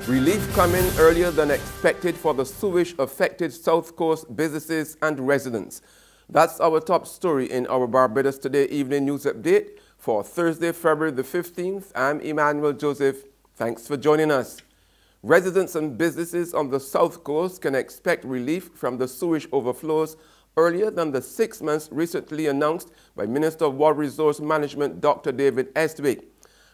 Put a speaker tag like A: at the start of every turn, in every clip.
A: Relief coming earlier than expected for the sewage-affected South Coast businesses and residents. That's our top story in our Barbados Today evening news update for Thursday, February the 15th. I'm Emmanuel Joseph. Thanks for joining us. Residents and businesses on the South Coast can expect relief from the sewage overflows earlier than the 6 months recently announced by Minister of Water Resource Management Dr. David Estwick.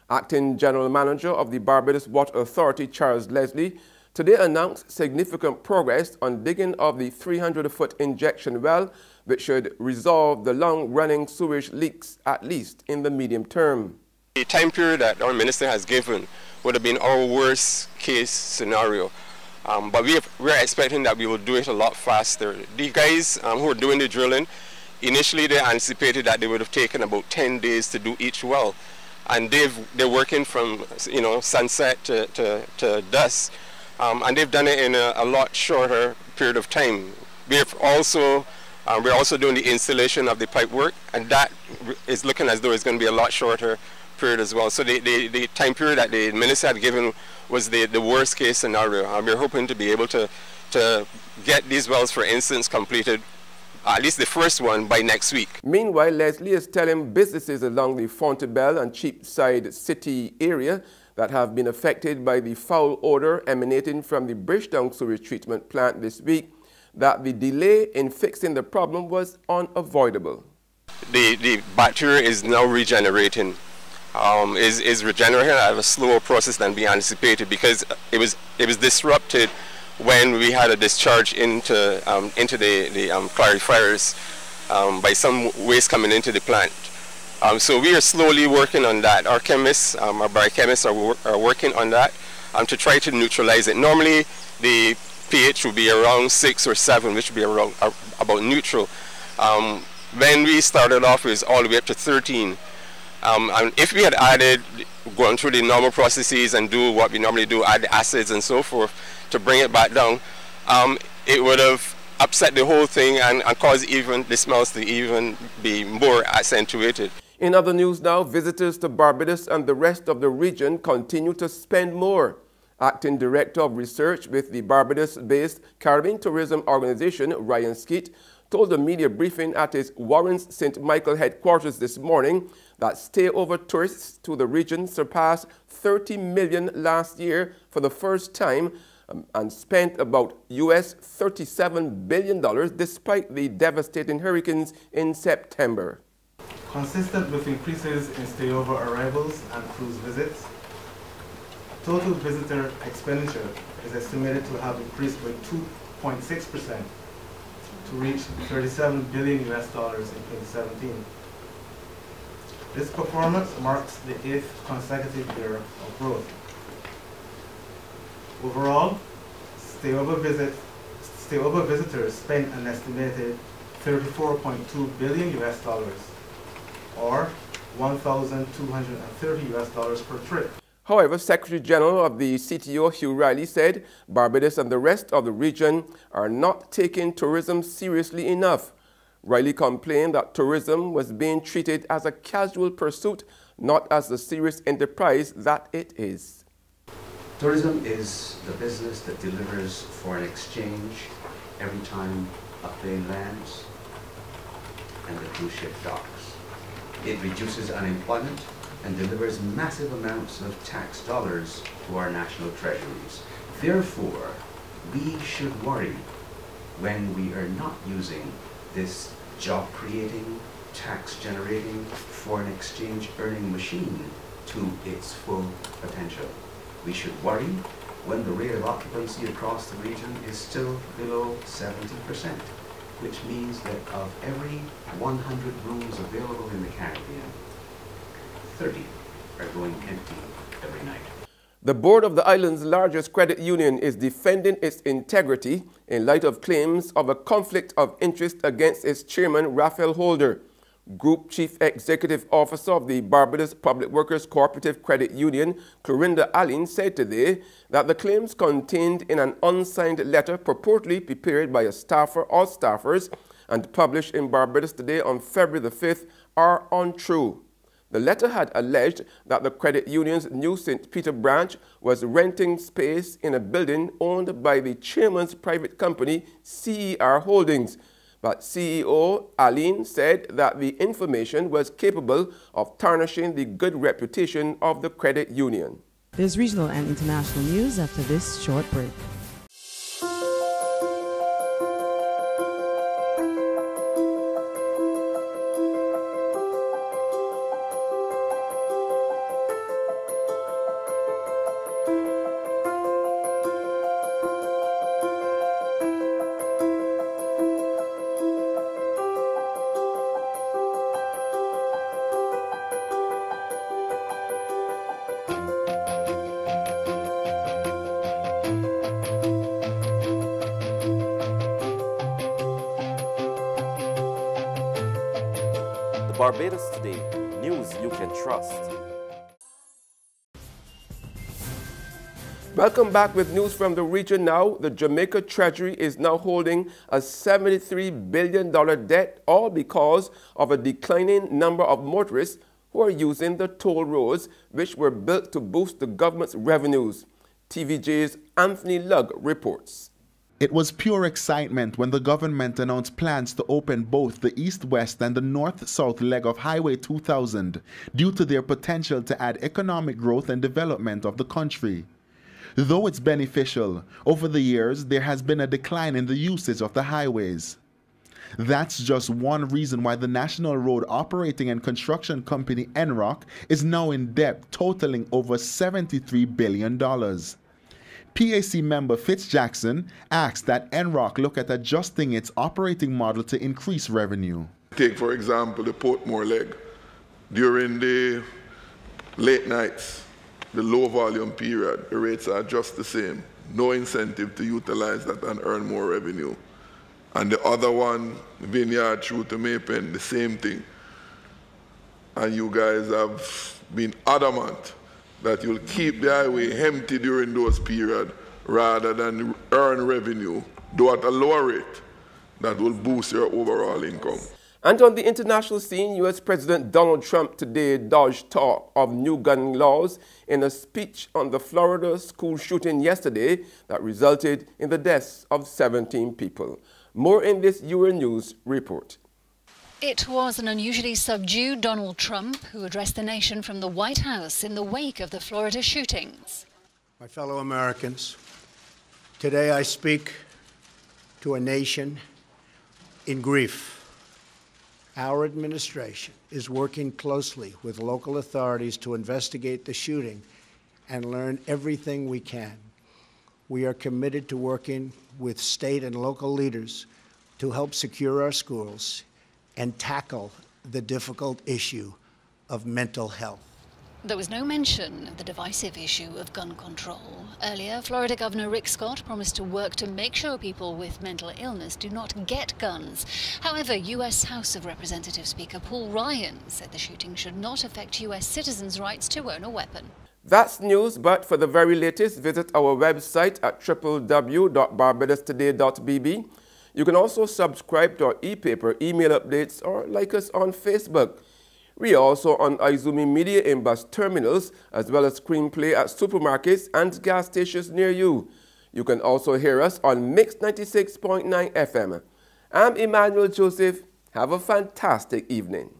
A: Acting General Manager of the Barbados Water Authority, Charles Leslie, today announced significant progress on digging of the 300-foot injection well, which should resolve the long-running sewage leaks, at least in the medium term.
B: The time period that our minister has given would have been our worst case scenario. But we're expecting that we will do it a lot faster. The guys who are doing the drilling, initially they anticipated that they would have taken about 10 days to do each well. And they're working from sunset to dusk, and they've done it in a lot shorter period of time. We're also doing the installation of the pipe work, and that is looking as though it's going to be a lot shorter period as well. So the time period that the minister had given was the worst case scenario. We're hoping to be able to get these wells, for instance, completed, at least the first one, by next week.
A: Meanwhile, Leslie is telling businesses along the Fontebelle and Cheapside City area that have been affected by the foul odor emanating from the Bridgetown sewage treatment plant this week that the delay in fixing the problem was unavoidable.
B: The bacteria is now regenerating. Is regenerating at a slower process than we anticipated, because it was disrupted when we had a discharge into the clarifiers by some waste coming into the plant. So we are slowly working on that. Our chemists, our biochemists are working on that to try to neutralize it. Normally the pH would be around 6 or 7, which would be around about neutral. When we started off, it was all the way up to 13. And if we had gone through the normal processes and do what we normally do, add the acids and so forth to bring it back down, it would have upset the whole thing and caused even the smells to even be more accentuated.
A: In other news now, visitors to Barbados and the rest of the region continue to spend more. Acting Director of Research with the Barbados-based Caribbean Tourism Organization, Ryan Skeet, told a media briefing at his Warrens St. Michael headquarters this morning that stay-over tourists to the region surpassed 30 million last year for the first time and spent about US $37 billion despite the devastating hurricanes in September.
C: Consistent with increases in stay-over arrivals and cruise visits, total visitor expenditure is estimated to have increased by 2.6% to reach $37 billion in 2017. This performance marks the 8th consecutive year of growth. Overall, stay-over visitors spent an estimated $34.2 billion or $1,230 per trip.
A: However, Secretary General of the CTO, Hugh Riley, said Barbados and the rest of the region are not taking tourism seriously enough. Riley complained that tourism was being treated as a casual pursuit, not as the serious enterprise that it is.
D: Tourism is the business that delivers foreign exchange every time a plane lands and the cruise ship docks. It reduces unemployment and delivers massive amounts of tax dollars to our national treasuries. Therefore, we should worry when we are not using this job-creating, tax-generating, foreign exchange earning machine to its full potential. We should worry when the rate of occupancy across the region is still below 70%, which means that of every 100 rooms available in the Caribbean, 30 are going empty every night.
A: The board of the island's largest credit union is defending its integrity in light of claims of a conflict of interest against its chairman, Raphael Holder. Group Chief Executive Officer of the Barbados Public Workers Cooperative Credit Union, Clorinda Allen, said today that the claims contained in an unsigned letter purportedly prepared by a staffer or staffers and published in Barbados Today on February the 5th are untrue. The letter had alleged that the credit union's New St. Peter branch was renting space in a building owned by the chairman's private company, CER Holdings. But CEO Aline said that the information was capable of tarnishing the good reputation of the credit union.
E: There's regional and international news after this short break.
F: Barbados Today, news you can trust.
A: Welcome back with news from the region now. The Jamaica Treasury is now holding a $73 billion debt, all because of a declining number of motorists who are using the toll roads, which were built to boost the government's revenues. TVJ's Anthony Lugg reports.
G: It was pure excitement when the government announced plans to open both the east-west and the north-south leg of Highway 2000 due to their potential to add economic growth and development of the country. Though it's beneficial, over the years there has been a decline in the usage of the highways. That's just one reason why the National Road Operating and Construction Company NROC is now in debt totaling over $73 billion. PAC member Fitz Jackson asked that NROC look at adjusting its operating model to increase revenue.
H: Take, for example, the Portmore leg. During the late nights, the low volume period, the rates are just the same. No incentive to utilize that and earn more revenue. And the other one, Vineyard through to Maypen, the same thing. And you guys have been adamant that you'll keep the highway empty during those periods rather than earn revenue, though at a lower rate, that will boost your overall income.
A: And on the international scene, U.S. President Donald Trump today dodged talk of new gun laws in a speech on the Florida school shooting yesterday that resulted in the deaths of 17 people. More in this Euronews report.
I: It was an unusually subdued Donald Trump who addressed the nation from the White House in the wake of the Florida shootings.
J: My fellow Americans, today I speak to a nation in grief. Our administration is working closely with local authorities to investigate the shooting and learn everything we can. We are committed to working with state and local leaders to help secure our schools and tackle the difficult issue of mental health.
I: There was no mention of the divisive issue of gun control. Earlier, Florida Governor Rick Scott promised to work to make sure people with mental illness do not get guns. However, U.S. House of Representatives Speaker Paul Ryan said the shooting should not affect U.S. citizens' rights to own a weapon.
A: That's news, but for the very latest, visit our website at www.barbadostoday.bb. You can also subscribe to our e-paper, email updates, or like us on Facebook. We are also on Izumi Media in bus terminals, as well as screenplay at supermarkets and gas stations near you. You can also hear us on Mix 96.9 FM. I'm Emmanuel Joseph. Have a fantastic evening.